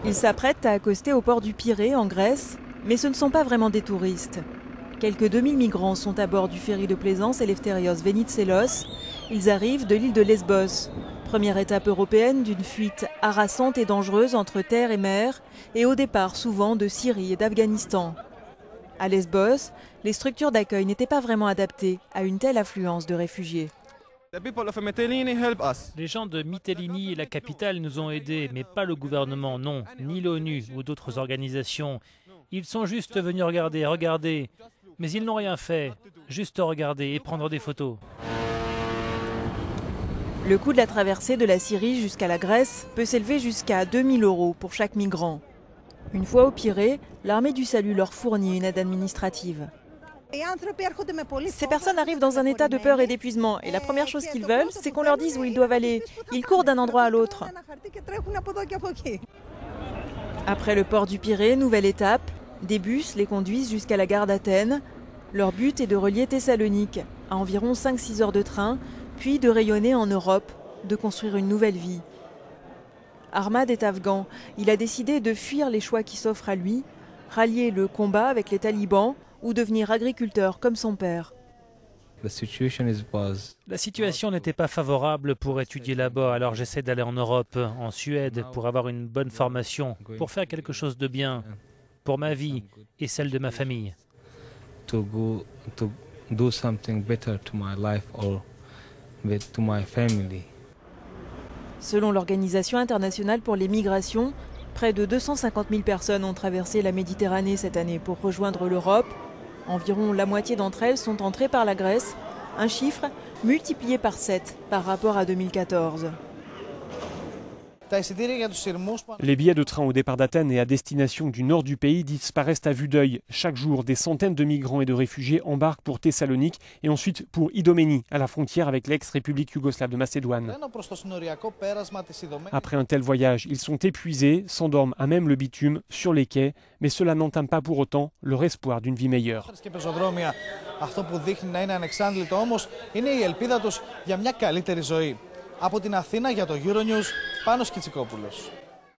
Ils s'apprêtent à accoster au port du Pirée, en Grèce, mais ce ne sont pas vraiment des touristes. Quelques 2000 migrants sont à bord du ferry de plaisance Eleftherios Venizelos. Ils arrivent de l'île de Lesbos. Première étape européenne d'une fuite harassante et dangereuse entre terre et mer, et au départ souvent de Syrie et d'Afghanistan. À Lesbos, les structures d'accueil n'étaient pas vraiment adaptées à une telle affluence de réfugiés. Les gens de Mytilène, la capitale, nous ont aidés, mais pas le gouvernement, non, ni l'ONU ou d'autres organisations. Ils sont juste venus regarder, mais ils n'ont rien fait, juste regarder et prendre des photos. Le coût de la traversée de la Syrie jusqu'à la Grèce peut s'élever jusqu'à 2000 € pour chaque migrant. Une fois au Pirée, l'armée du salut leur fournit une aide administrative. Ces personnes arrivent dans un état de peur et d'épuisement, et la première chose qu'ils veulent, c'est qu'on leur dise où ils doivent aller. Ils courent d'un endroit à l'autre. Après le port du Pirée, nouvelle étape, des bus les conduisent jusqu'à la gare d'Athènes. Leur but est de relier Thessalonique à environ 5-6 heures de train, puis de rayonner en Europe, de construire une nouvelle vie. Ahmad est afghan. Il a décidé de fuir les choix qui s'offrent à lui, rallier le combat avec les talibans ou devenir agriculteur comme son père. La situation n'était pas favorable pour étudier là-bas, alors j'essaie d'aller en Europe, en Suède, pour avoir une bonne formation, pour faire quelque chose de bien, pour ma vie et celle de ma famille. Selon l'Organisation internationale pour les migrations, près de 250 000 personnes ont traversé la Méditerranée cette année pour rejoindre l'Europe. Environ la moitié d'entre elles sont entrées par la Grèce, un chiffre multiplié par 7 par rapport à 2014. Les billets de train au départ d'Athènes et à destination du nord du pays disparaissent à vue d'œil. Chaque jour, des centaines de migrants et de réfugiés embarquent pour Thessalonique et ensuite pour Idoménie, à la frontière avec l'ex-république yougoslave de Macédoine. Après un tel voyage, ils sont épuisés, s'endorment à même le bitume, sur les quais, mais cela n'entame pas pour autant leur espoir d'une vie meilleure. Από την Αθήνα για το Euronews, Πάνος Κιτσικόπουλος.